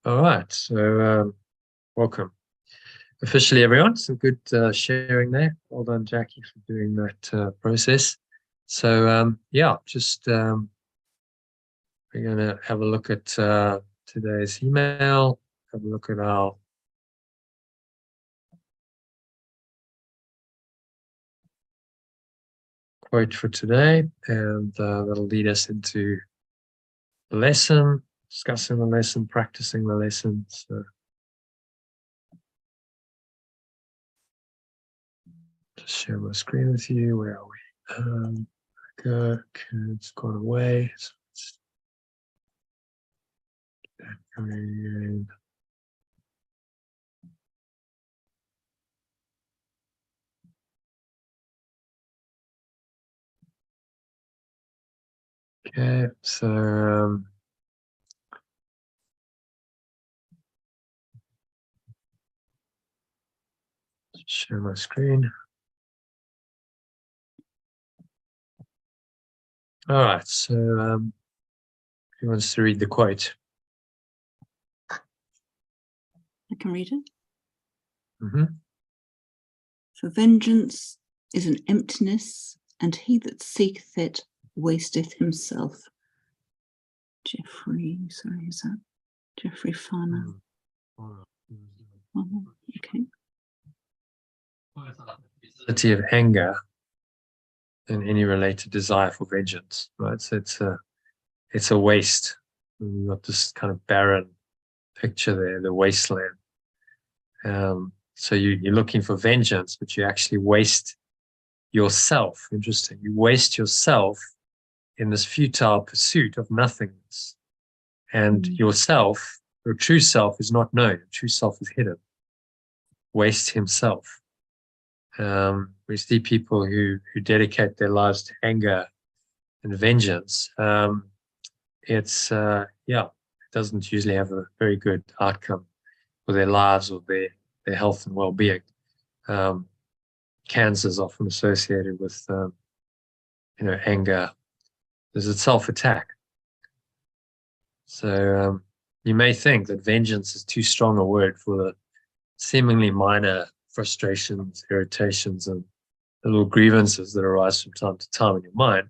All right, so welcome officially, everyone. Some good sharing there. Well done, Jackie, for doing that process. So yeah, just we're going to have a look at today's email. Have a look at our quote for today, and that'll lead us into the lesson, discussing the lesson, practicing the lesson. So just share my screen with you. Where are we? Okay, it's gone away. So it's coming in. Okay, so share my screen. All right, so who wants to read the quote? I can read it. Mm-hmm. For vengeance is an emptiness, and he that seeketh it wasteth himself. Jeffrey, sorry, is that Jeffrey Farmer? Okay. Ability of anger and any related desire for vengeance, right? So it's a waste. You've got this kind of barren picture there, the wasteland. So you're looking for vengeance, but you actually waste yourself. Interesting. You waste yourself in this futile pursuit of nothingness. And yourself, your true self, is not known. Your true self is hidden. Waste himself. We see people who dedicate their lives to anger and vengeance. It doesn't usually have a very good outcome for their lives or their health and well-being. Cancer is often associated with anger. There's a self-attack. So you may think that vengeance is too strong a word for the seemingly minor frustrations, irritations, and little grievances that arise from time to time in your mind.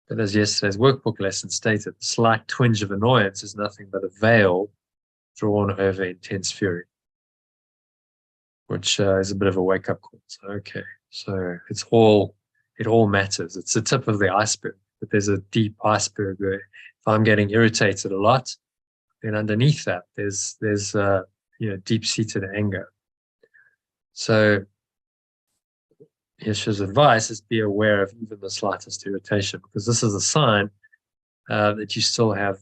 But as yesterday's workbook lesson stated, the slight twinge of annoyance is nothing but a veil drawn over intense fury, which is a bit of a wake-up call. So, okay, so it all matters. It's the tip of the iceberg, but there's a deep iceberg there. If I'm getting irritated a lot, then underneath that, there's deep-seated anger. So Yeshua's advice is be aware of even the slightest irritation, because this is a sign that you still have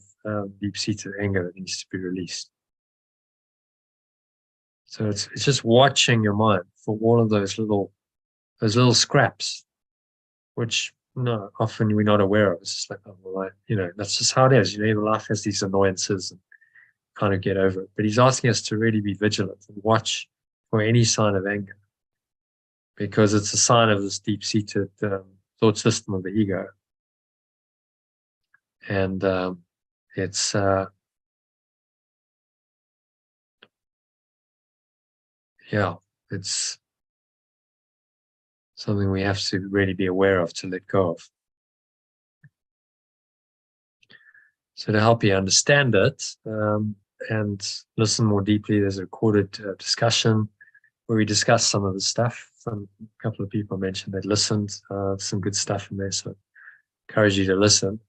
deep-seated anger that needs to be released. So it's just watching your mind for all of those little scraps, which often we're not aware of. It's just like, oh, well, that's just how it is. Life has these annoyances and kind of get over it. But he's asking us to really be vigilant and watch for any sign of anger, because it's a sign of this deep-seated thought system of the ego. And it's something we have to really be aware of to let go of. So to help you understand it and listen more deeply, there's a recorded discussion where we discuss some of the stuff. A couple of people mentioned they'd listened. Some good stuff in there, so I encourage you to listen.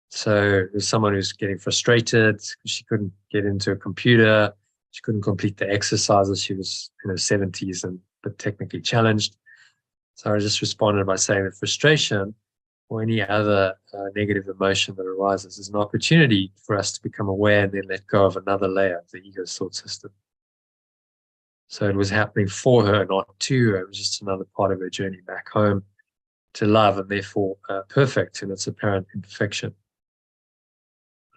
So there's someone who's getting frustrated because she couldn't get into a computer. She couldn't complete the exercises. She was in her 70s but technically challenged. So I just responded by saying that frustration or any other negative emotion that arises is an opportunity for us to become aware and then let go of another layer of the ego's thought system. So it was happening for her, not to her. It was just another part of her journey back home to love, and therefore perfect in its apparent imperfection.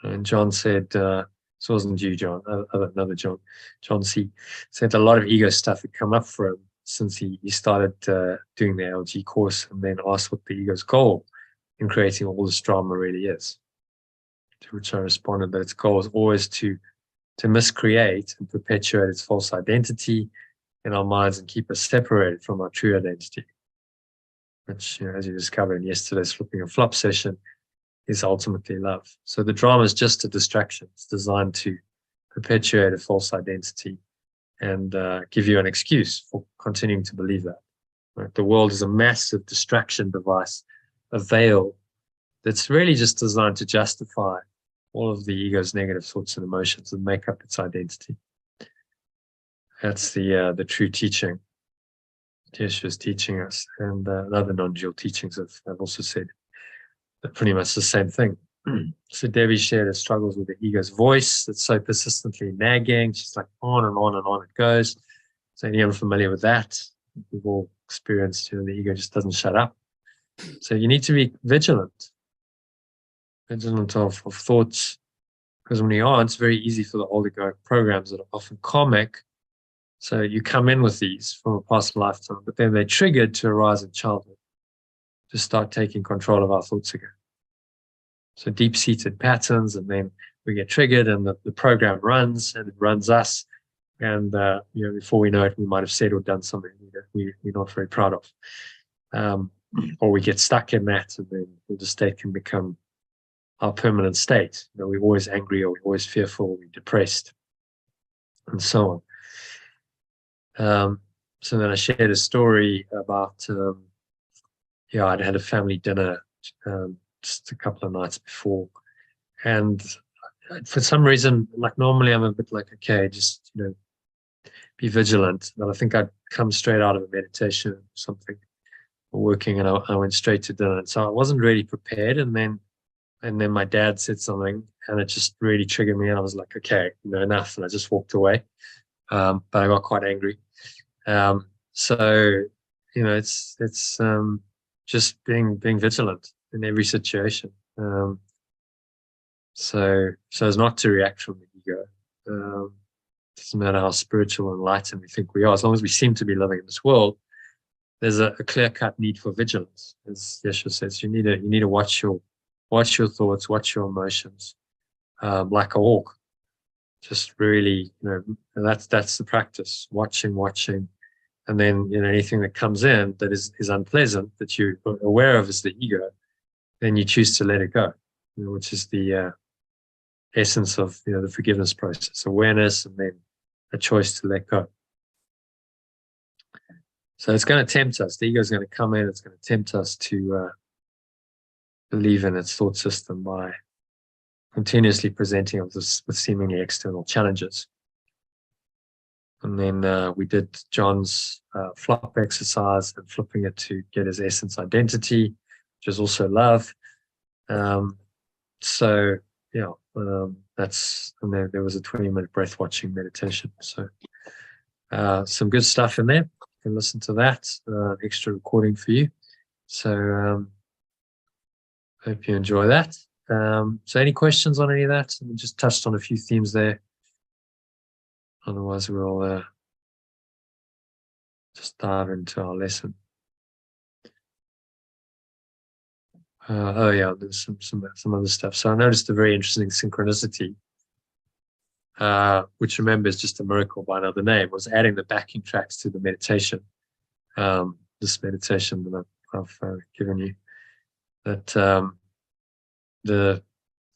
And John said, this wasn't you, John, another John. John C. said a lot of ego stuff had come up for him since he started doing the LG course, and then asked what the ego's goal in creating all this drama really is. to which I responded that its goal is always to miscreate and perpetuate its false identity in our minds and keep us separated from our true identity, which, as you discovered in yesterday's flipping a flop session, is ultimately love. So the drama is just a distraction. It's designed to perpetuate a false identity and give you an excuse for continuing to believe that. Right? The world is a massive distraction device, a veil that's really just designed to justify all of the ego's negative thoughts and emotions and make up its identity. That's the true teaching Yeshua's teaching us, and other non-dual teachings have also said pretty much the same thing. So Debbie shared her struggles with the ego's voice that's so persistently nagging. She's like on and on and on it goes. So anyone familiar with that? We've all experienced, the ego just doesn't shut up. So you need to be vigilant of thoughts, because when you are, it's very easy for the old egoic programs that are often karmic. So you come in with these from a past lifetime, but then they're triggered to arise in childhood, to start taking control of our thoughts again. So deep-seated patterns, and then we get triggered, and the program runs, and it runs us. And before we know it, we might have said or done something that we're not very proud of, or we get stuck in that, and then the state can become our permanent state. We're always angry, or we're always fearful, or we're depressed, and so on. So then I shared a story about, I'd had a family dinner just a couple of nights before, and for some reason, like normally I'm a bit like, okay, just be vigilant. But I think I'd come straight out of a meditation or something, or working, and I went straight to dinner. And so I wasn't really prepared, and then my dad said something, and it just really triggered me, and I was like, okay, enough, and I just walked away. But I got quite angry. So it's just being vigilant in every situation. So as not to react from the ego. Doesn't matter how spiritual and enlightened we think we are, as long as we seem to be living in this world, there's a clear-cut need for vigilance. As Yeshua says, you need to watch your thoughts, watch your emotions, like a hawk. Just really, that's the practice. Watching, and then anything that comes in that is unpleasant, that you're aware of as the ego, then you choose to let it go, which is the essence of the forgiveness process: awareness, and then a choice to let go. So it's going to tempt us. The ego is going to come in. It's going to tempt us to believe in its thought system by continuously presenting us with seemingly external challenges. And then we did John's flop exercise and flipping it to get his essence identity, which is also love. That's, and there was a 20-minute breath watching meditation. So some good stuff in there. You can listen to that, extra recording for you. So hope you enjoy that. So any questions on any of that? We just touched on a few themes there. Otherwise, we'll just dive into our lesson. There's some other stuff. So I noticed a very interesting synchronicity, which, remember, is just a miracle by another name. Was adding the backing tracks to the meditation. This meditation that I've given you. That the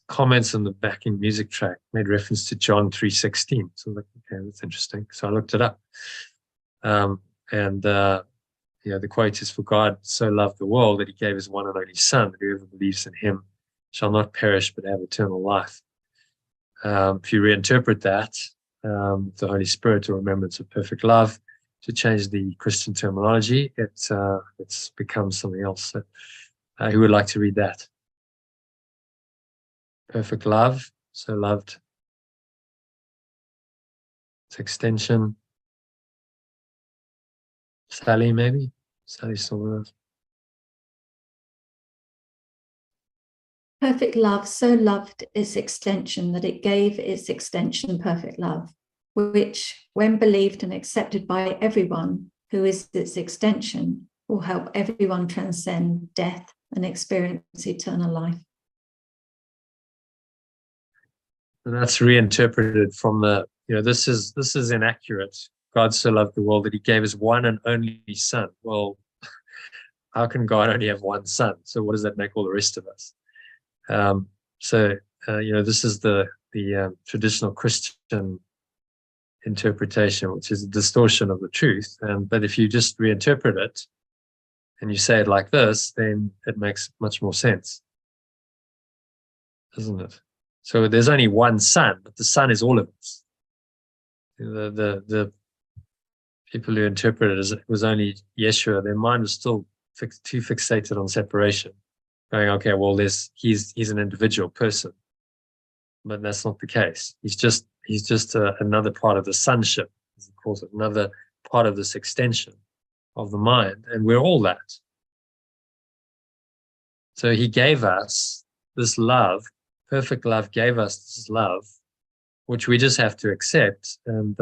comments on the backing music track made reference to John 3:16. So I was like, okay, that's interesting. So I looked it up. The quote is, "For God so loved the world that he gave his one and only Son, that whoever believes in him shall not perish but have eternal life." If you reinterpret that, the Holy Spirit, or remembrance of perfect love, to change the Christian terminology, it's become something else. So, who would like to read that? Perfect love, so loved. Its extension. Sally, maybe? Sally's still with us. Perfect love so loved its extension that it gave its extension perfect love, which, when believed and accepted by everyone who is its extension, will help everyone transcend death and experience eternal life. And that's reinterpreted from this is inaccurate. God so loved the world that he gave his one and only son. Well, how can God only have one son? So what does that make all the rest of us? This is the traditional Christian interpretation, which is a distortion of the truth. But if you just reinterpret it and you say it like this, then it makes much more sense, doesn't it? So there's only one son, but the son is all of us. The people who interpret it as it was only Yeshua, their mind was still too fixated on separation, going, okay, well, he's an individual person, but that's not the case. He's just another part of the sonship, as he calls it, another part of this extension of the mind, and we're all that. So he gave us this love, perfect love, gave us this love, which we just have to accept, and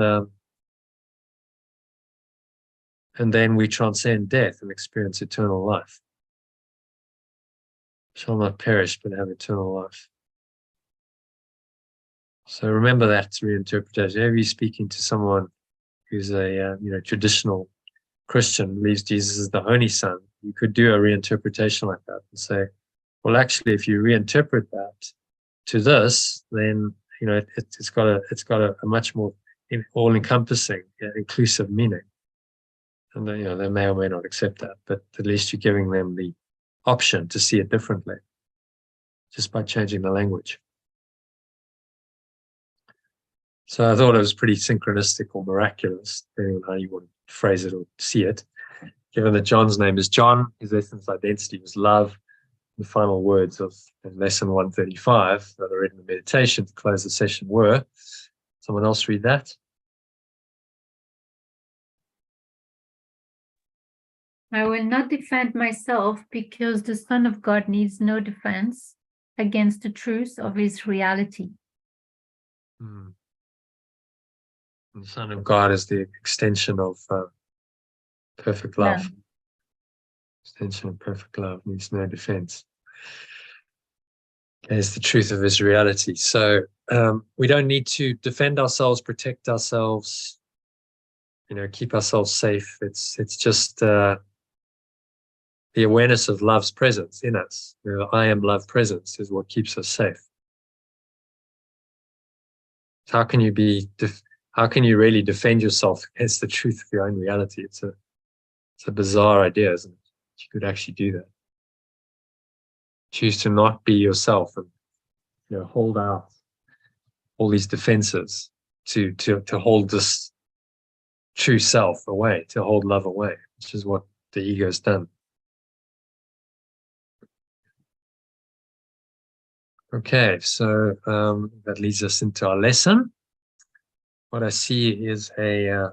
then we transcend death and experience eternal life. Shall not perish, but have eternal life. So remember that reinterpretation. Whenever you're speaking to someone who's a traditional Christian, believes Jesus is the only Son, you could do a reinterpretation like that and say, well, actually, if you reinterpret that to this, then it's got a much more all-encompassing, inclusive meaning. And they may or may not accept that, but at least you're giving them the option to see it differently, just by changing the language. So I thought it was pretty synchronistic or miraculous, depending on how you want to phrase it or see it. Given that John's name is John, his essence identity was love. The final words of lesson 135 that I read in the meditation to close the session were, someone else read that? I will not defend myself because the Son of God needs no defense against the truth of his reality. And the Son of God is the extension of perfect love. Yeah. Extension of perfect love needs no defense. It's the truth of his reality. So we don't need to defend ourselves, protect ourselves, keep ourselves safe. It's just the awareness of love's presence in us. I am love presence is what keeps us safe. How can you really defend yourself against the truth of your own reality? It's a bizarre idea, isn't it? You could actually do that. Choose to not be yourself and hold out all these defenses to hold this true self away, to hold love away, which is what the ego's done. Okay, so that leads us into our lesson. What I see is a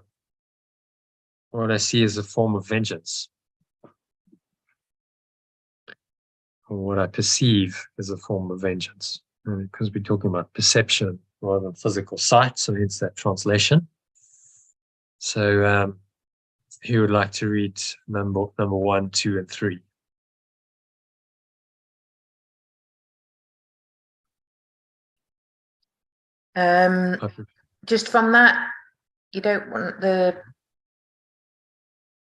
form of vengeance. Or what I perceive is a form of vengeance. Because we're talking about perception rather than physical sight, so hence that translation. So who would like to read number 1, 2, and 3? Just from that, you don't want the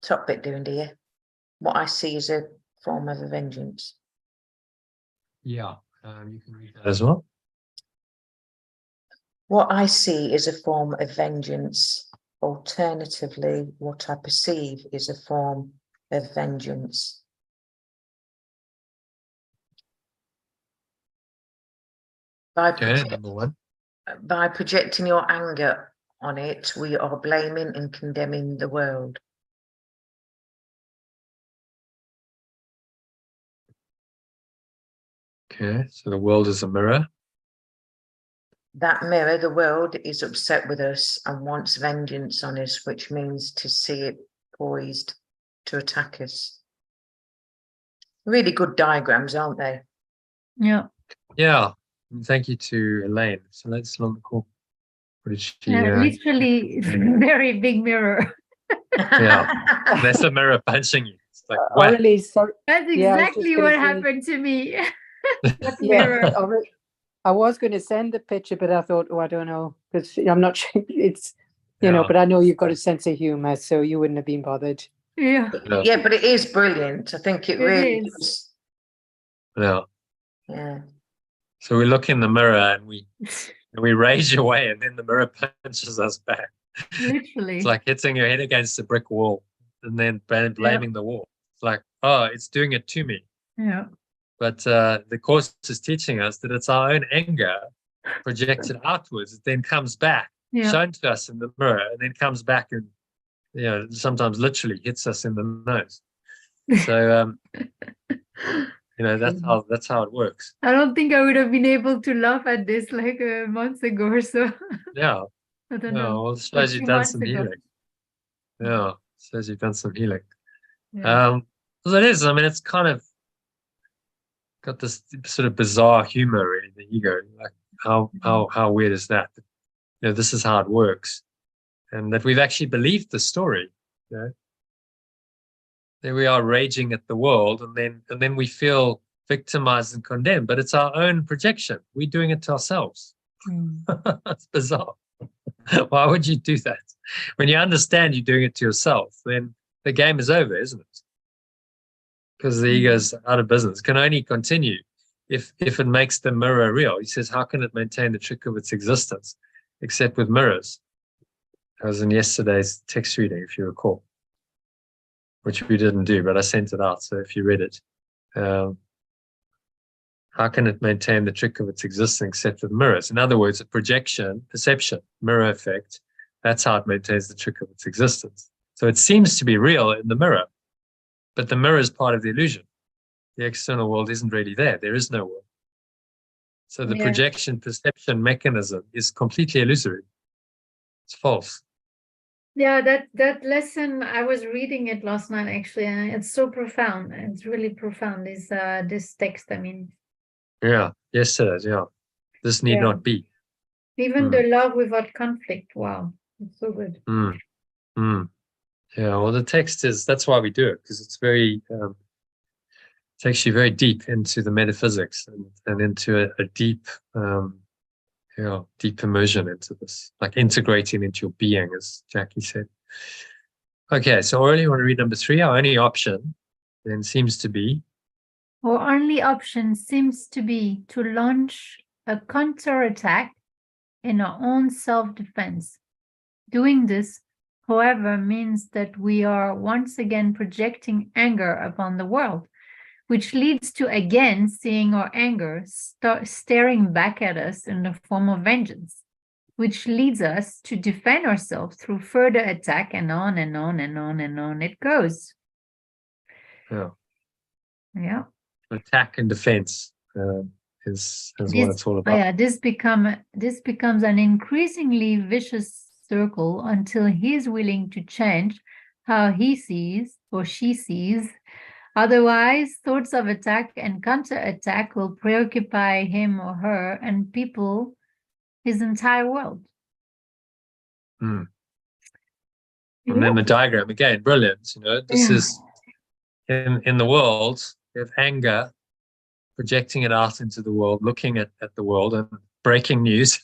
top bit doing, do you? What I see is a form of a vengeance. Yeah, you can read that as well. What I see is a form of vengeance. Alternatively, what I perceive is a form of vengeance. Okay, number 1. By projecting your anger on it, we are blaming and condemning the world. Okay, so the world is a mirror. That mirror, the world, is upset with us and wants vengeance on us, which means to see it poised to attack us. Really good diagrams, aren't they? Yeah. Yeah, thank you to Elaine. So let's on the call. What did she? Literally, very big mirror. Yeah, that's a mirror punching you. It's like, wow. Really, sorry. That's Yeah, I was exactly just gonna what say- happened to me. That Yeah, mirror. I was going to send the picture, but I thought, oh, I don't know, because I'm not sure. It's, you know, Yeah. but I know you've got a sense of humor, so you wouldn't have been bothered. Yeah, Yeah, but it is brilliant. I think it It really is. is. Yeah. Yeah. So we look in the mirror and we rage away, and then the mirror punches us back. literally. It's like hitting your head against a brick wall and then blaming the wall. It's like, oh, it's doing it to me. Yeah. But the course is teaching us that it's our own anger projected outwards. It then comes back, Yeah. shown to us in the mirror, and then comes back and, you know, sometimes literally hits us in the nose. So, you know, that's how it works. I don't think I would have been able to laugh at this like months ago or so. Yeah. I don't Yeah. know. Well, it shows A you've few done months some ago. healing. Yeah. Shows you've done some healing. Yeah. So it is. I mean, it's kind of got this sort of bizarre humor, really, the ego. Like how weird is that? You know, this is how it works, and that we've actually believed the story. You know, there we are raging at the world, and then we feel victimized and condemned. But it's our own projection. We're doing it to ourselves. That's bizarre. Why would you do that? When you understand you're doing it to yourself, then the game is over, isn't it? Because the ego's out of business. Can only continue if it makes the mirror real. He says, how can it maintain the trick of its existence except with mirrors? That was in yesterday's text reading, if you recall, which we didn't do, but I sent it out. So if you read it, how can it maintain the trick of its existence except with mirrors? In other words, a projection, perception, mirror effect, that's how it maintains the trick of its existence. So it seems to be real in the mirror, but the mirror is part of the illusion. The external world isn't really there. There is no world. So the projection perception mechanism is completely illusory. It's false. Yeah, that lesson, I was reading it last night actually, and it's so profound. It's really profound. This text, I mean. Yeah, yes it is, yeah. This need not be. Even the love without conflict. Wow, it's so good. Yeah, well, the text is, that's why we do it, because it's very, takes you very deep into the metaphysics and into a deep, deep immersion into this, like integrating into your being, as Jackie said. Okay, so Aurelie, you want to read number 3? Our only option then seems to be. Our only option seems to be to launch a counterattack in our own self-defense. Doing this, however, means that we are once again projecting anger upon the world, which leads to again seeing our anger staring back at us in the form of vengeance, which leads us to defend ourselves through further attack, and on and on and on and on it goes. Yeah. Attack and defense is what it's all about. Yeah, this becomes an increasingly vicious circle until he is willing to change how he sees or she sees. Otherwise, thoughts of attack and counterattack will preoccupy him or her and people, his entire world. And then the diagram again, brilliant. You know, this is in the world. We have anger, projecting it out into the world, looking at the world, and breaking news.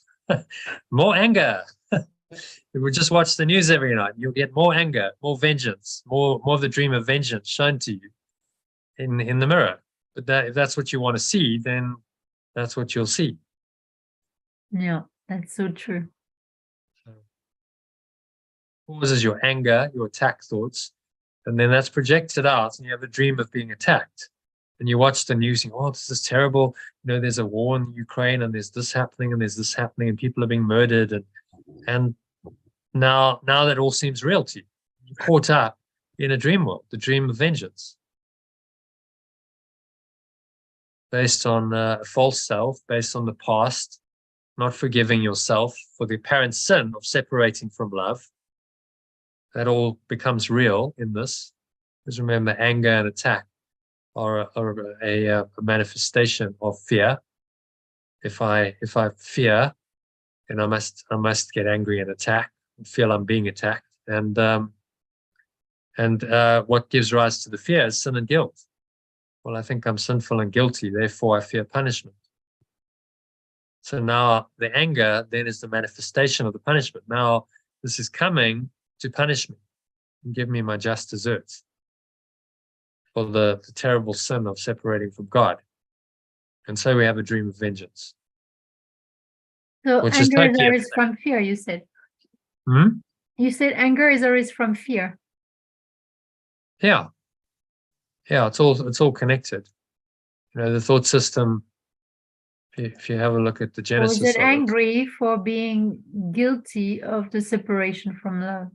More anger. You would just watch the news every night. You'll get more anger, more vengeance, more of the dream of vengeance shown to you in the mirror. But if that's what you want to see, then that's what you'll see. Yeah, that's so true. Causes your anger, your attack thoughts, and then that's projected out, and you have a dream of being attacked. And you watch the news, and oh, this is terrible. You know, there's a war in Ukraine, and there's this happening, and there's this happening, and people are being murdered, and now that all seems real to you. You're caught up in a dream world, the dream of vengeance, based on a false self, based on the past, not forgiving yourself for the apparent sin of separating from love. That all becomes real in this. Because remember, anger and attack are a manifestation of fear. If I fear, then I must get angry and attack, and feel I'm being attacked. And what gives rise to the fear is sin and guilt. Well, I think I'm sinful and guilty, therefore I fear punishment. So now the anger then is the manifestation of the punishment. Now this is coming to punish me and give me my just desserts for the terrible sin of separating from God. And so we have a dream of vengeance. So Which is anger is totally always from fear, you said. Hmm? You said anger is always from fear. Yeah. Yeah, it's all connected. You know, the thought system, if you have a look at the Or is genesis it of it. angry for being guilty of the separation from love?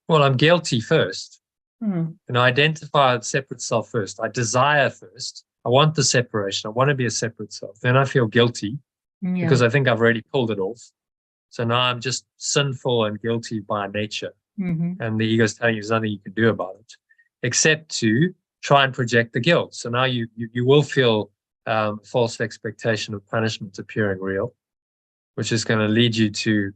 Well, I'm guilty first. Hmm. And I identify a separate self first. I desire first. I want the separation. I want to be a separate self. Then I feel guilty Yeah. because I think I've already pulled it off. So now I'm just sinful and guilty by nature. Mhm. And the ego is telling you there's nothing you can do about it, except to try and project the guilt. So now you will feel false expectation of punishment appearing real, which is going to lead you to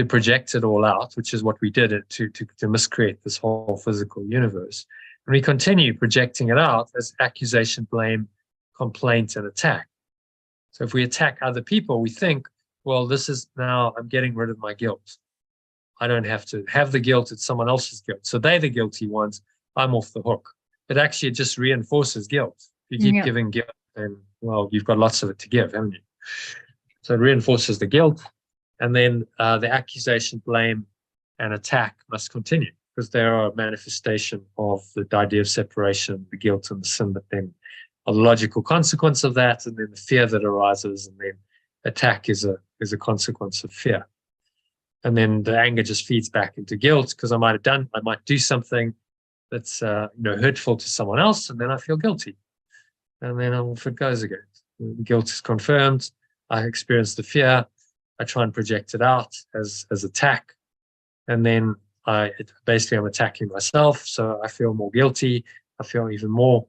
project it all out, which is what we did to miscreate this whole physical universe. And we continue projecting it out as accusation, blame, complaint, and attack. So if we attack other people, we think, well, this is now I'm getting rid of my guilt. I don't have to have the guilt. It's someone else's guilt. So they're the guilty ones. I'm off the hook. But actually, it just reinforces guilt. If you keep giving guilt, then, well, you've got lots of it to give, haven't you? So it reinforces the guilt. And then the accusation, blame, and attack must continue because they are a manifestation of the idea of separation, the guilt and the sin, but then a logical consequence of that, and then the fear that arises, and then attack is a consequence of fear. And then the anger just feeds back into guilt because I might do something that's hurtful to someone else, and then I feel guilty. And then off it goes again. The guilt is confirmed. I experience the fear. I try and project it out as attack. And then I'm attacking myself. So I feel more guilty. I feel even more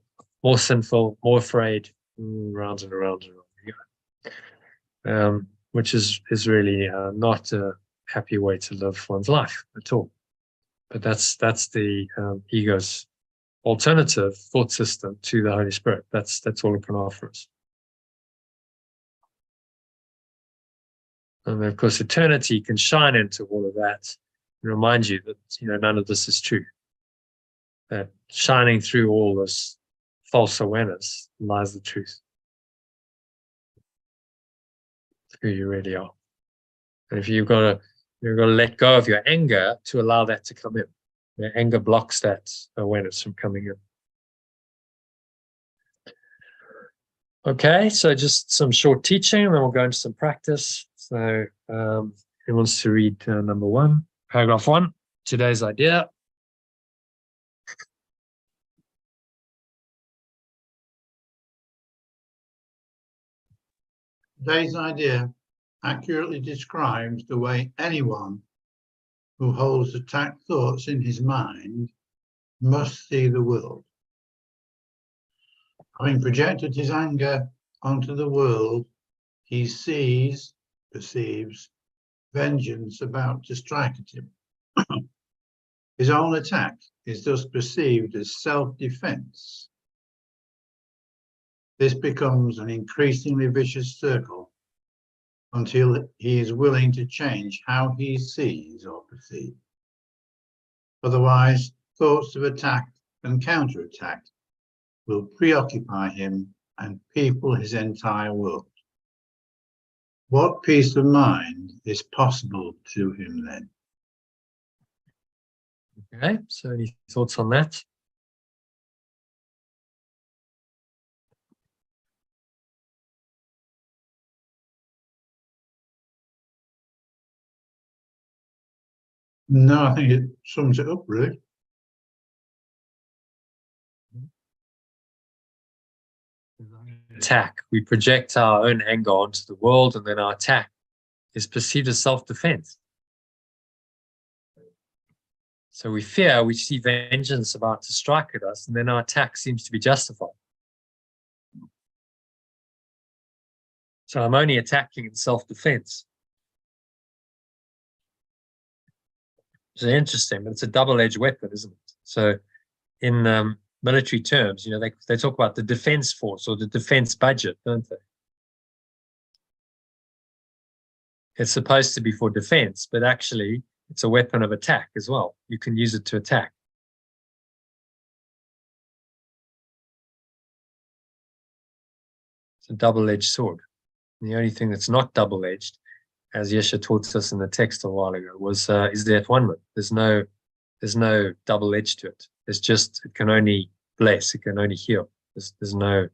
sinful, more afraid, round and around and around. Which is really not a happy way to live one's life at all. But that's the ego's alternative thought system to the Holy Spirit. That's all it can offer us. And of course, eternity can shine into all of that and remind you that none of this is true. That shining through all this false awareness lies the truth. Who you really are. And if you've got to let go of your anger to allow that to come in. Your anger blocks that awareness from coming in. Okay, so just some short teaching, and then we'll go into some practice. So who wants to read number 1, paragraph 1, today's idea? Today's idea accurately describes the way anyone who holds attacked thoughts in his mind must see the world. Having projected his anger onto the world, he perceives vengeance about to strike at him. His own attack is thus perceived as self-defense. This becomes an increasingly vicious circle until he is willing to change how he sees or perceives. Otherwise, thoughts of attack and counterattack will preoccupy him and people his entire world. What peace of mind is possible to him then? Okay, so any thoughts on that? No, I think it sums it up, really. Attack. We project our own anger onto the world, and then our attack is perceived as self-defense. So we fear, we see vengeance about to strike at us, and then our attack seems to be justified. So I'm only attacking in self-defense. It's interesting, but it's a double-edged weapon, isn't it? So in military terms, they talk about the defense force or the defense budget, don't they? it's supposed to be for defense, but actually it's a weapon of attack as well. You can use it to attack. It's a double-edged sword. And the only thing that's not double-edged, as Yesha taught us in the text a while ago, was is the atonement. There's no double edge to it. It's just, it can only bless, it can only heal. There's no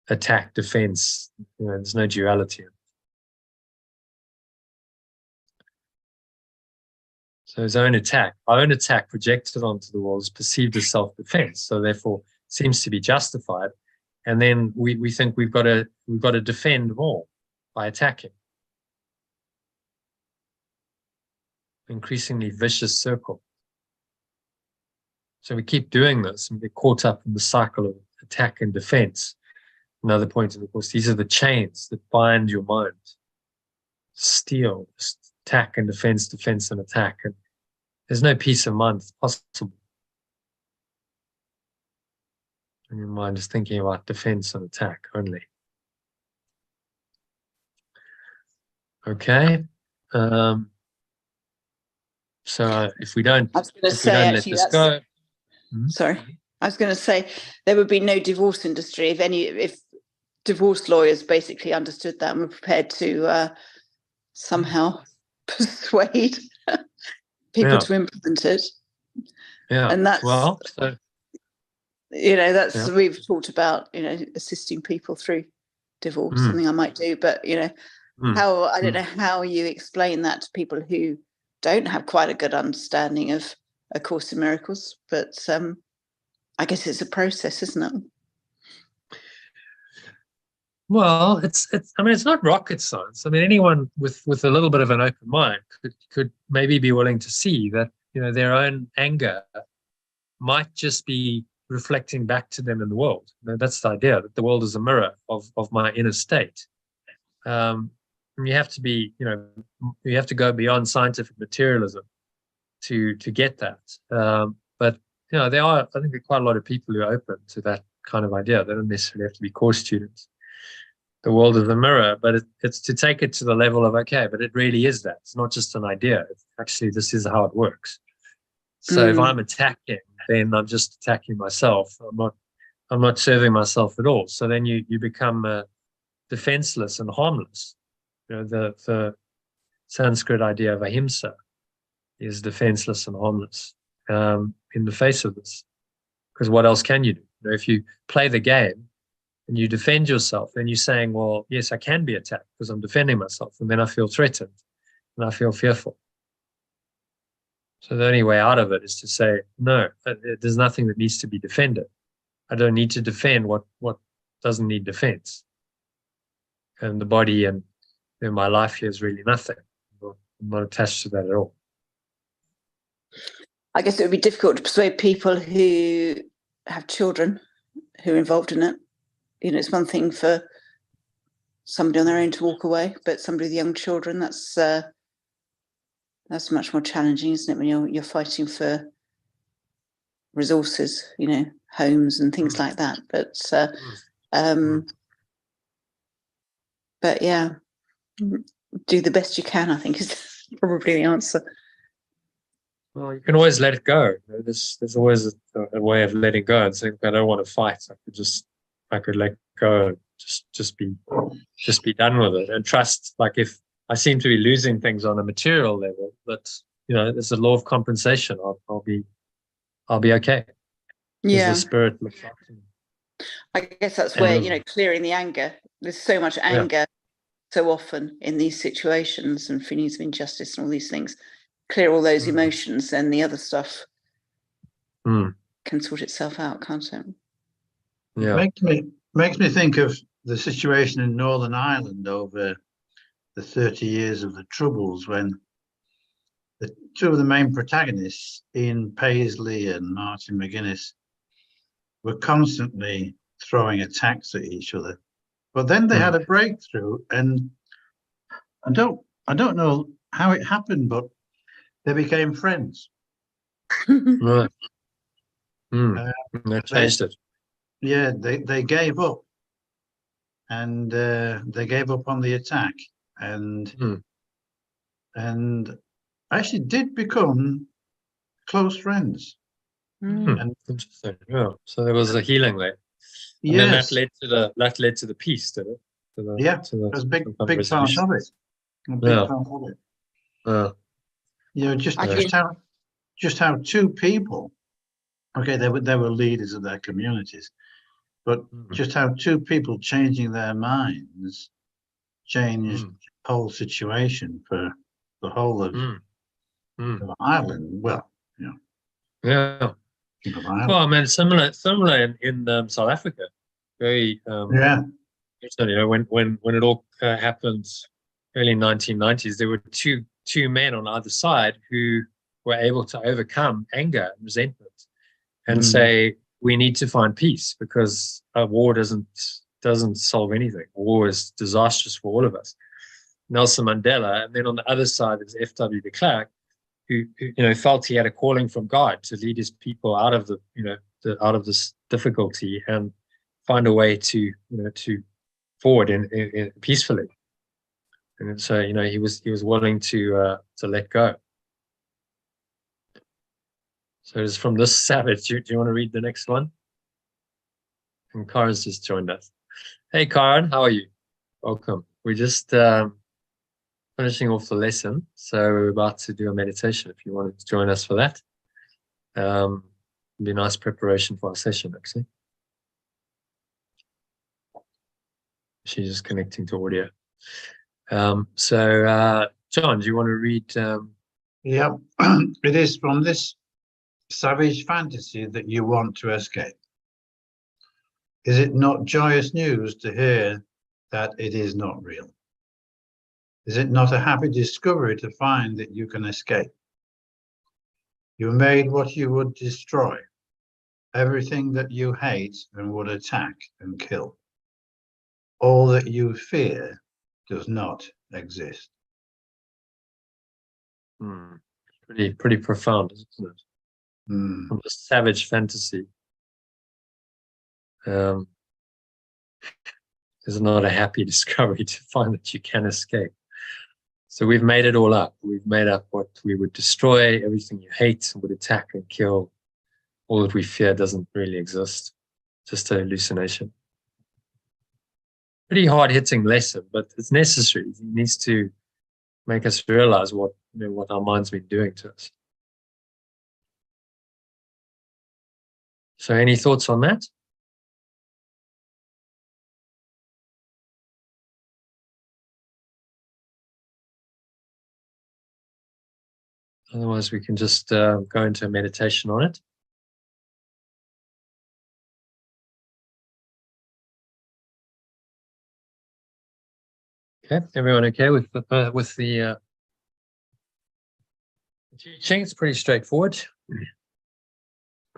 attack, defense, there's no duality. So his own attack, our own attack projected onto the world is perceived as self-defense, so therefore seems to be justified. And then we think we've got to defend more by attacking. Increasingly vicious circle. So we keep doing this and get caught up in the cycle of attack and defense. Another point in the course, these are the chains that bind your mind. Steel, attack and defense, defense and attack. And there's no peace of mind possible. And your mind is thinking about defense and attack only. Okay. So if we don't, I was going to if we don't let this go. Sorry, I was going to say there would be no divorce industry if divorce lawyers basically understood that and were prepared to somehow persuade people to implement it. Yeah, and that's so, that's we've talked about assisting people through divorce, something I might do, but how I don't know how you explain that to people who don't have quite a good understanding of A Course in Miracles, but I guess it's a process, isn't it? Well, it's not rocket science. I mean, anyone with a little bit of an open mind could maybe be willing to see that their own anger might just be reflecting back to them in the world. That's the idea, that the world is a mirror of my inner state. And you have to be, you have to go beyond scientific materialism to get that. But there are, I think, quite a lot of people who are open to that kind of idea. They don't necessarily have to be course students. The world is a mirror, but it's to take it to the level of, okay, but it really is that. It's not just an idea. Actually, this is how it works. So if I'm attacking, then I'm just attacking myself. I'm not serving myself at all. So then you become defenseless and harmless. The Sanskrit idea of ahimsa is defenseless and harmless in the face of this. Because what else can you do? If you play the game and you defend yourself, then you're saying, well, yes, I can be attacked because I'm defending myself. And then I feel threatened and I feel fearful. So the only way out of it is to say, no, there's nothing that needs to be defended. I don't need to defend what doesn't need defense. And the body and my life here is really nothing. I'm not attached to that at all. I guess it would be difficult to persuade people who have children who are involved in it. It's one thing for somebody on their own to walk away, but somebody with young children, that's much more challenging, isn't it? When you're fighting for resources, homes and things like that. But yeah, do the best you can, I think, is probably the answer. Well, you can always let it go. There's always a way of letting go and saying, I don't want to fight. I could let go and just be done with it and trust. Like if I seem to be losing things on a material level, but there's a law of compensation. I'll be okay. Yeah. The spirit looks after me. I guess that's where clearing the anger. There's so much anger so often in these situations and feelings of injustice and all these things. Clear all those emotions, then the other stuff can sort itself out, can't it? Yeah. Makes me think of the situation in Northern Ireland over the 30 years of the Troubles, when the two of the main protagonists, Ian Paisley and Martin McGuinness, were constantly throwing attacks at each other. But then they had a breakthrough, and I don't know how it happened, but they became friends. Right. That changed it. Yeah, they gave up, and they gave up on the attack, and actually did become close friends. Mm. Interesting. Yeah. So there was a healing there. And then that Yes, led to the peace, did it? yeah, To the it was a big part resolution. of it. A big Yeah. part of it. Yeah. You know, just I just how two people, okay, they were leaders of their communities, but just how two people changing their minds changed the whole situation for the whole of Ireland. Well, you know, Yeah. of Ireland. Well, I mean, similar in South Africa. Very Yeah. you know, when it all happened, early 1990s, there were two men on either side who were able to overcome anger and resentment and say, we need to find peace because a war doesn't solve anything. War is disastrous for all of us. Nelson Mandela, and then on the other side is F.W. de Klerk, who you know felt he had a calling from God to lead his people out of out of this difficulty and find a way to to forward in peacefully. And so he was willing to let go. So it's from this savage. Do you want to read the next one? And Karen's just joined us. Hey Karen, how are you? Welcome. We're just finishing off the lesson, so we're about to do a meditation. If you wanted to join us for that, it'd be a nice preparation for our session. Actually, she's just connecting to audio. So John, do you want to read? Yeah, it is from this savage fantasy that you want to escape. Is it not joyous news to hear that it is not real? Is it not a happy discovery to find that you can escape? You made what you would destroy, everything that you hate and would attack and kill. All that you fear does not exist. Pretty profound, isn't it? From the savage fantasy. Is not a happy discovery to find that you can escape. So we've made it all up. We've made up what we would destroy, everything you hate would attack and kill. All that we fear doesn't really exist. Just a hallucination. Pretty hard-hitting lesson, but it's necessary. It needs to make us realize what our mind's been doing to us. So any thoughts on that? Otherwise, we can just go into a meditation on it. Okay, everyone okay with the teaching? It's pretty straightforward.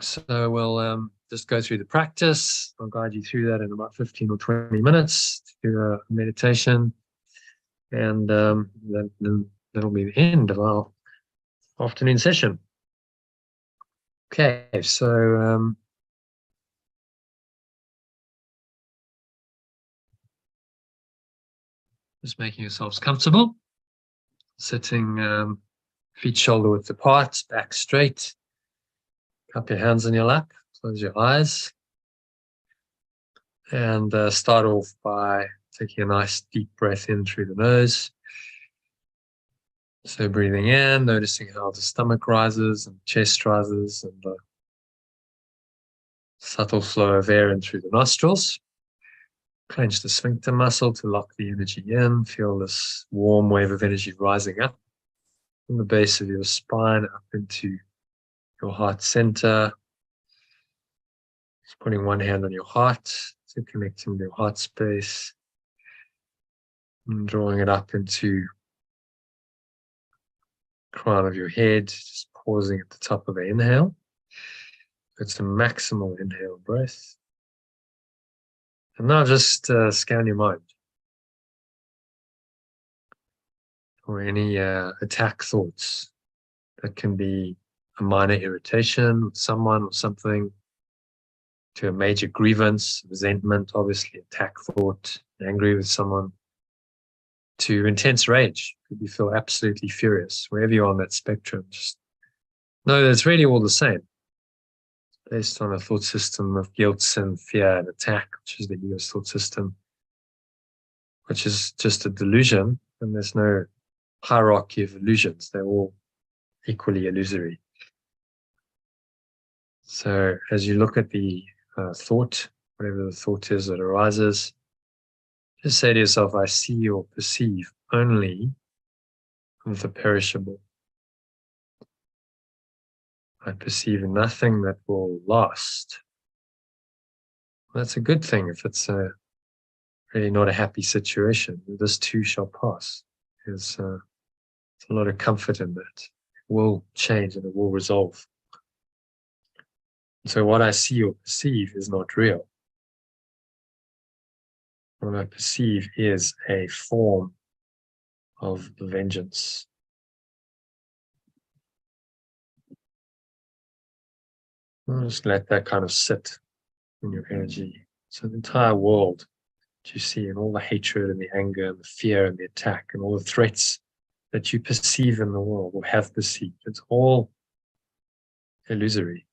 So we'll just go through the practice. I'll guide you through that in about 15 or 20 minutes to do a meditation. And then that'll be the end of our afternoon session. Okay, so just making yourselves comfortable, sitting feet shoulder width apart, back straight, cup your hands in your lap, close your eyes, and start off by taking a nice deep breath in through the nose. So breathing in, noticing how the stomach rises and chest rises, and the subtle flow of air in through the nostrils. Clench the sphincter muscle to lock the energy in. Feel this warm wave of energy rising up from the base of your spine up into your heart center. Just putting one hand on your heart to connecting to your heart space and drawing it up into the crown of your head, just pausing at the top of the inhale. It's a maximal inhale breath. And now just scan your mind for any attack thoughts. That can be a minor irritation with someone or something, to a major grievance, resentment, obviously attack thought, angry with someone, to intense rage. You feel absolutely furious. Wherever you are on that spectrum, just know that it's really all the same. Based on a thought system of guilt, sin, fear, and attack, which is the ego's thought system, which is just a delusion, and there's no hierarchy of illusions. They're all equally illusory. So as you look at the thought, whatever the thought is that arises, just say to yourself, I see or perceive only the perishable. I perceive nothing that will last. That's a good thing if it's really not a happy situation. This too shall pass. There's a lot of comfort in that. It will change and it will resolve. So what I see or perceive is not real. What I perceive is a form of vengeance. I'll just let that kind of sit in your energy. So the entire world that you see, and all the hatred and the anger and the fear and the attack and all the threats that you perceive in the world or have perceived, it's all illusory.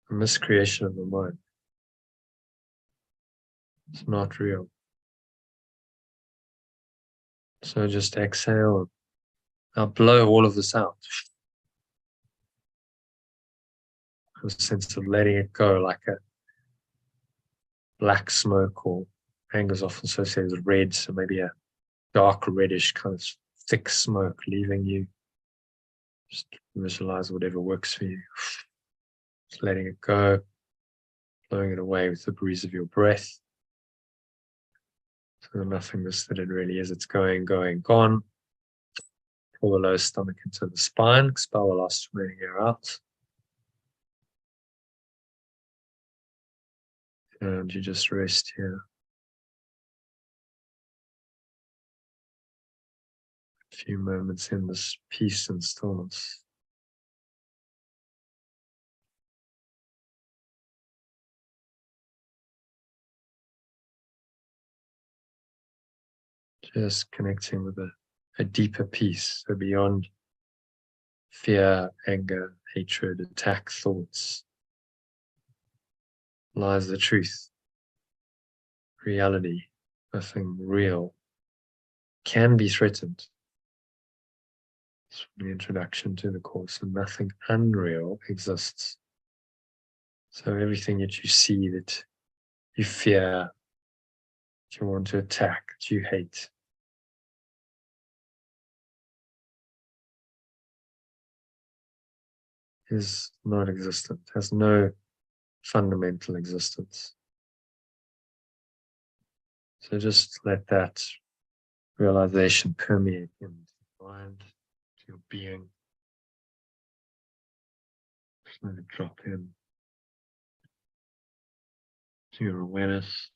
A miscreation of the mind. It's not real. So just exhale and now blow all of this out. A sense of letting it go, like a black smoke, or anger is often associated with red, so maybe a dark reddish kind of thick smoke leaving you. Just visualize whatever works for you. Just letting it go, blowing it away with the breeze of your breath. So the nothingness that it really is, it's going, gone. Pull the lower stomach into the spine, expel the last remaining air out. And you just rest here. A few moments in this peace and stillness. Just connecting with a deeper peace, so beyond fear, anger, hatred, attack thoughts, lies the truth, reality. Nothing real can be threatened. It's from the introduction to the course, and nothing unreal exists. So everything that you see, that you fear, that you want to attack, that you hate, is non-existent, has no fundamental existence. So just let that realization permeate into your mind, to your being. Just let it drop in to your awareness.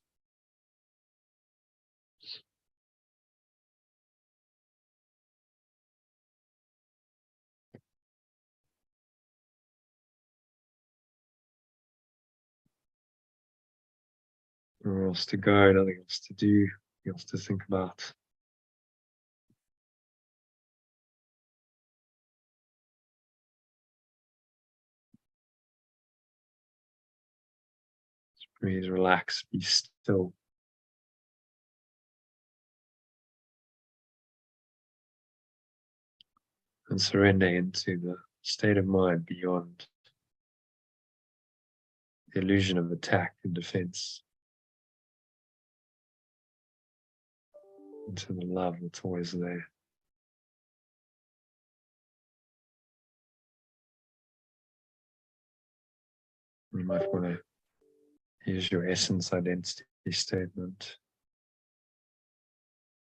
Nowhere else to go, nothing else to do, nothing else to think about. Just breathe, relax, be still. And surrender into the state of mind beyond the illusion of attack and defense. Into the love that's always there. You might want to use your essence identity statement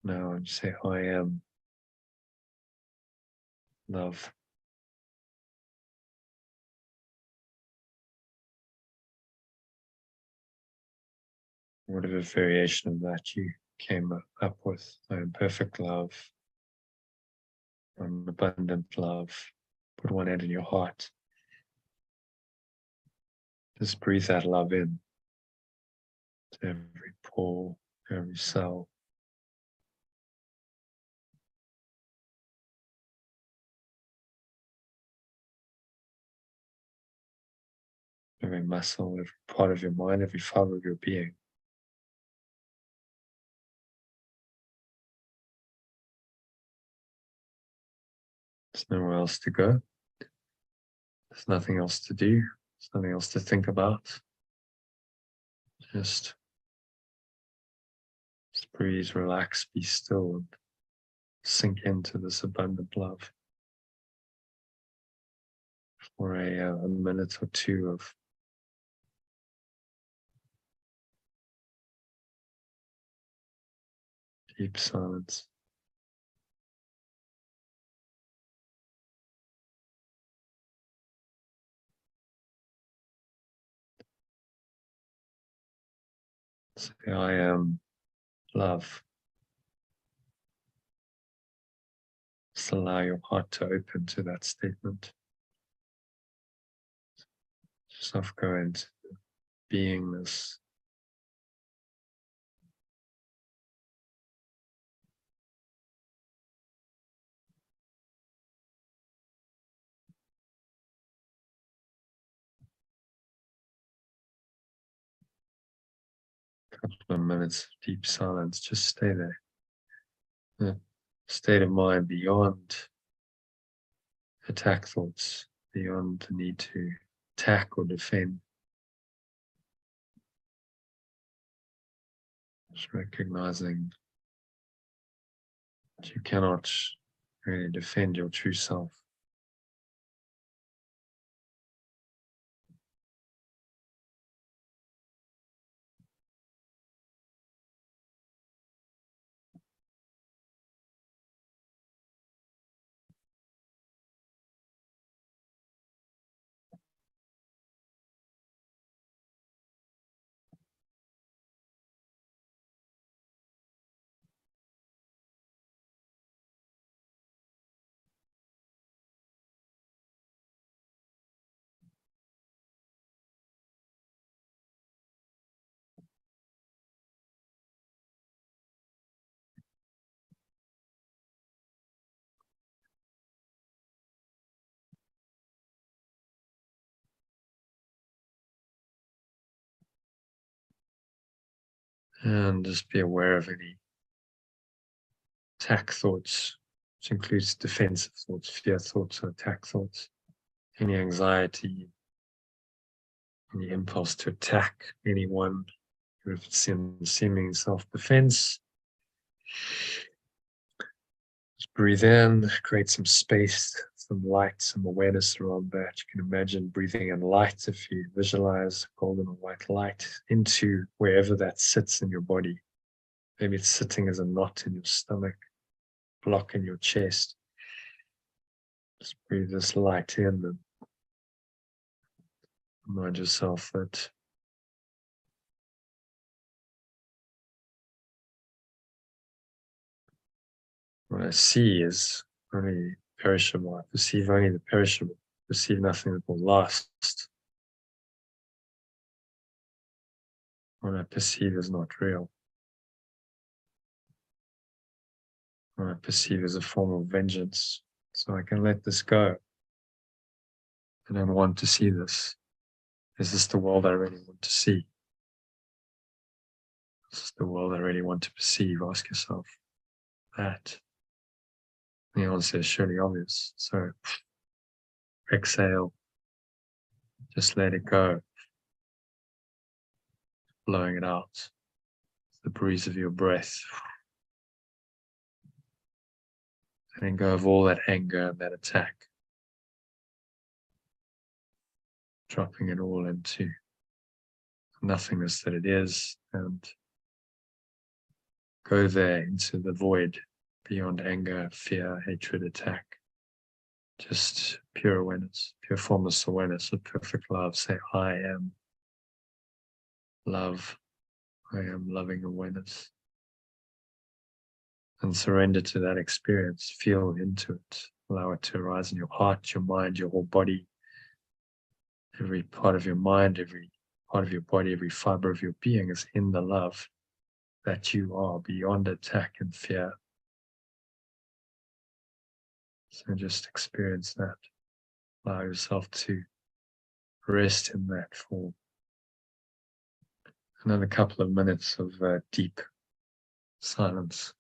now and say, I am love. Whatever variation of that you came up with. I am perfect love. I'm abundant love. Put one hand in your heart. Just breathe that love in to every pore, every cell. every muscle, every part of your mind, every fiber of your being. There's nowhere else to go. There's nothing else to do. There's nothing else to think about. Just breathe, relax, be still, and sink into this abundant love for a minute or two of deep silence. Say, I am love. Just allow your heart to open to that statement. Yourself go into beingness. Couple of minutes of deep silence, just stay there. The state of mind beyond attack thoughts, beyond the need to attack or defend. Just recognizing that you cannot really defend your true self. And just be aware of any attack thoughts, which includes defensive thoughts, fear thoughts, or attack thoughts. Any anxiety, any impulse to attack anyone, if it's in seeming self-defense. Just breathe in, create some space, some light, some awareness around that. You can imagine breathing in light if you visualize golden or white light into wherever that sits in your body. Maybe it's sitting as a knot in your stomach, block in your chest. Just breathe this light in and remind yourself that what I see is only perishable. I perceive only the perishable. I perceive nothing that will last. What I perceive is not real. What I perceive is a form of vengeance. So I can let this go. I don't want to see this. Is this the world I really want to see? Is this the world I really want to perceive? Ask yourself that. The answer is surely obvious. So exhale. Just let it go. Blowing it out. The breeze of your breath. Letting go of all that anger and that attack. Dropping it all into nothingness that it is, and go there into the void beyond anger, fear, hatred, attack. Just pure awareness, pure formless awareness of perfect love. Say, I am love. I am loving awareness. And surrender to that experience. Feel into it. Allow it to arise in your heart, your mind, your whole body. Every part of your mind, every part of your body, every fiber of your being is in the love that you are beyond attack and fear. So just experience that. Allow yourself to rest in that for another couple of minutes of deep silence.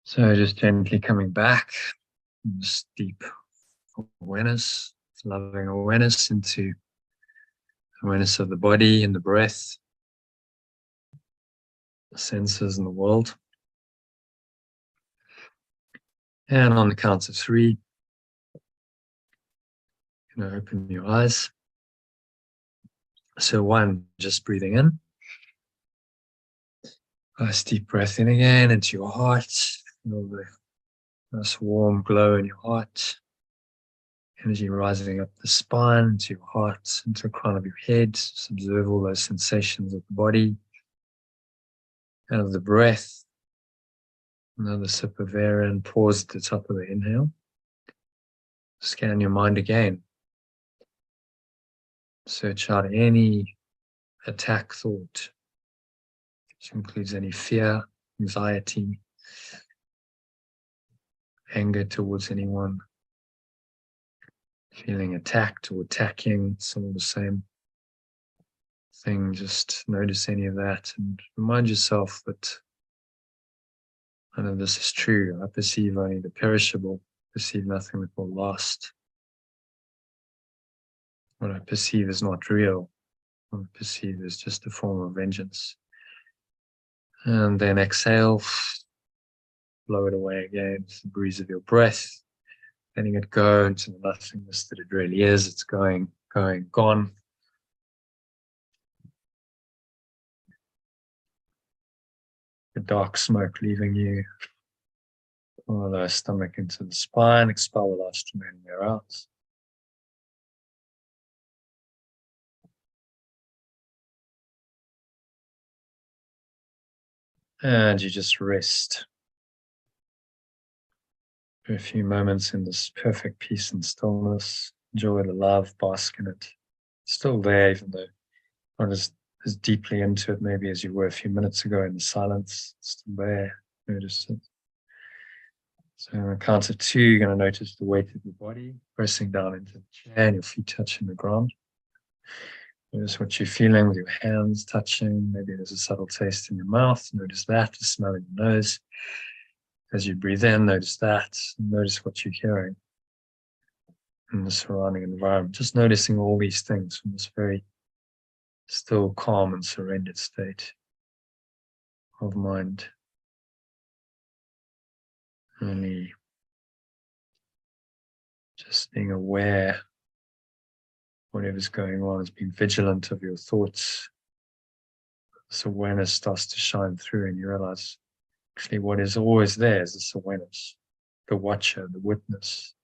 So just gently coming back, this deep awareness, loving awareness into awareness of the body and the breath, the senses and the world. And on the count of 3, you know, open your eyes. So 1, just breathing in. Nice deep breath in again into your heart. Feel the nice warm glow in your heart. Energy rising up the spine, into your heart, into the crown of your head. Just observe all those sensations of the body and of the breath. Another sip of air and pause at the top of the inhale. Scan your mind again. Search out any attack thought, which includes any fear, anxiety, anger towards anyone, feeling attacked or attacking, it's all the same thing. Just notice any of that and remind yourself that none of this is true. I perceive only the perishable, perceive nothing that will last. What I perceive is not real. or perceive as just a form of vengeance. And then exhale, blow it away again, it's the breeze of your breath, letting it go into the nothingness that it really is. It's going, gone. The dark smoke leaving you. Pull the stomach into the spine, expel the last remaining air out. And you just rest for a few moments in this perfect peace and stillness. Enjoy the love, bask in it. It's still there, even though not as deeply into it maybe as you were a few minutes ago in the silence. It's still there. Notice it. So on the count of 2, you're going to notice the weight of your body pressing down into the chair and your feet touching the ground. Notice what you're feeling with your hands touching. Maybe there's a subtle taste in your mouth. Notice that, the smell in your nose. As you breathe in, notice that. Notice what you're hearing in the surrounding environment. Just noticing all these things from this very still, calm, and surrendered state of mind. Only just being aware whatever's going on, is being vigilant of your thoughts. This awareness starts to shine through and you realize actually what is always there is this awareness, the watcher, the witness,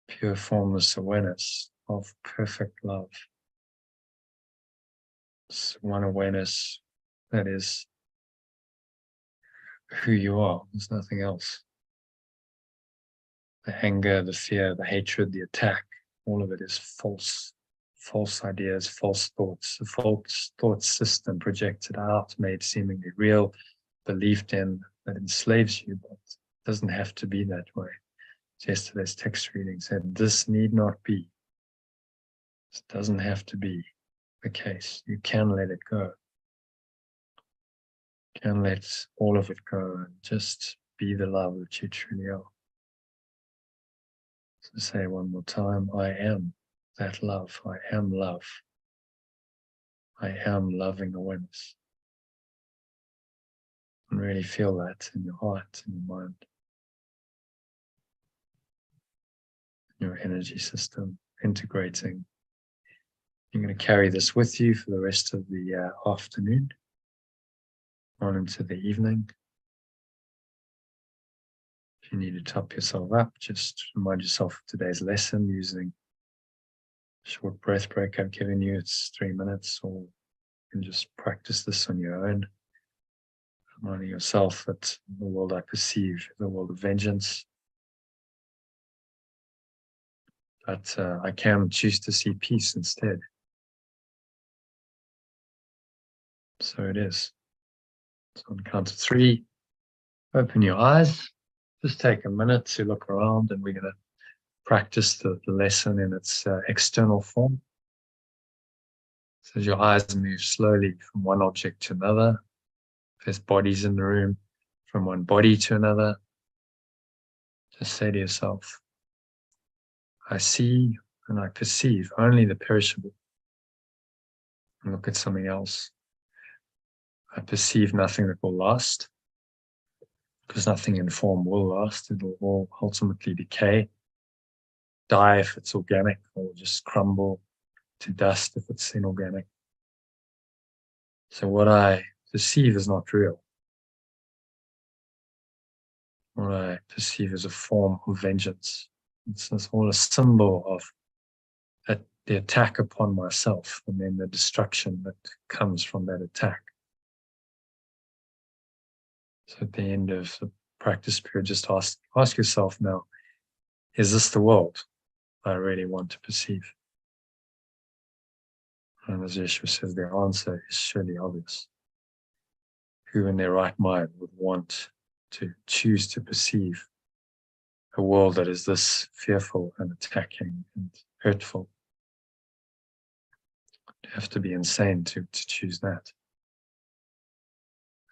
pure formless awareness of perfect love. It's one awareness that is who you are. There's nothing else. The anger, the fear, the hatred, the attack, all of it is false ideas, false thoughts, a false thought system projected out, made seemingly real, believed in, that enslaves you, but it doesn't have to be that way. Yesterday's text reading said, this need not be. This doesn't have to be the case. You can let it go. You can let all of it go and just be the love that you truly are. So say one more time, I am that love. I am love. I am loving awareness. And really feel that in your heart, in your mind, in your energy system, integrating. You're going to carry this with you for the rest of the afternoon, on into the evening. If you need to top yourself up, just remind yourself of today's lesson using a short breath break I've given you. It's 3 minutes, or you can just practice this on your own. Reminding yourself that the world I perceive is a world of vengeance. But I can choose to see peace instead. So it is. So on the count of 3, open your eyes. Just take a minute to look around, and we're going to practice the lesson in its external form. So as your eyes move slowly from one object to another, if there's bodies in the room, from one body to another, just say to yourself, I see and I perceive only the perishable. And look at something else. I perceive nothing that will last, because nothing in form will last. It will all ultimately decay, die if it's organic, or just crumble to dust if it's inorganic. So what I perceive is not real. What I perceive is a form of vengeance. It's all a symbol of the attack upon myself, and then the destruction that comes from that attack. So at the end of the practice period, just ask yourself now, is this the world I really want to perceive? And as Yeshua says, the answer is surely obvious. Who in their right mind would want to choose to perceive a world that is this fearful and attacking and hurtful? You have to be insane to choose that.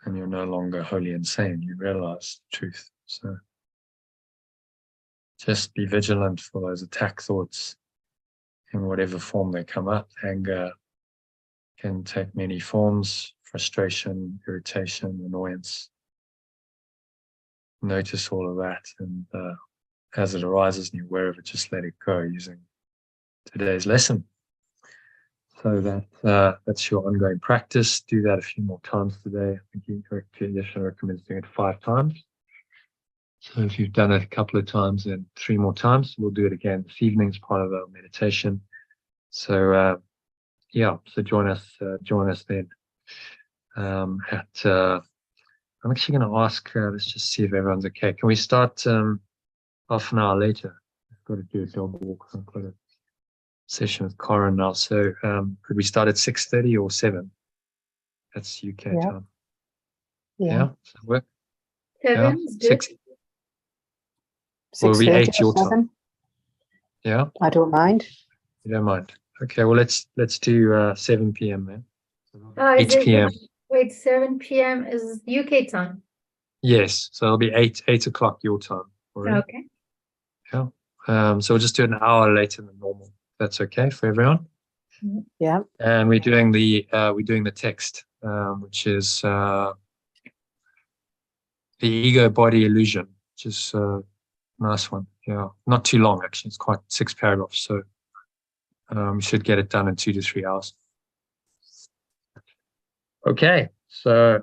And you're no longer wholly insane. You realize the truth. So just be vigilant for those attack thoughts in whatever form they come up: anger, can take many forms: frustration, irritation, annoyance. Notice all of that, and as it arises and you're aware of it, just let it go using today's lesson. So that's your ongoing practice. Do that a few more times today. I think Yeshua recommends doing it 5 times. So if you've done it a couple of times, then 3 more times. We'll do it again this evening as part of our meditation. So yeah, so join us then. I'm actually going to ask. Let's just see if everyone's okay. Can we start half an hour later? I've got to do a dog walk. I've got a session with Corin now. So could we start at 6:30 or 7? That's UK time. Yeah. Does that work? 7 is good. 6. Will be 8 your 7? time. Yeah. I don't mind. You don't mind. Okay. Well, let's do 7 p.m. then. Oh, 8 p.m. Wait, 7 p.m. is UK time. Yes. So it'll be 8 o'clock your time. Already. Okay. Yeah. So we'll just do it an hour later than normal. That's okay for everyone. Yeah. And we're doing the text, which is the ego body illusion, which is a nice one. Yeah, not too long actually. It's quite 6 paragraphs, so we should get it done in 2 to 3 hours. Okay, so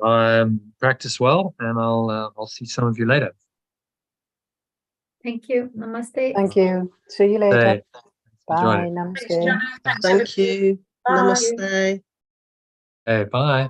practice well, and I'll see some of you later. Thank you. Namaste. Thank you. See you later. Hey, enjoy Bye. it. Namaste. Thank you. Bye. Namaste. Hey, bye.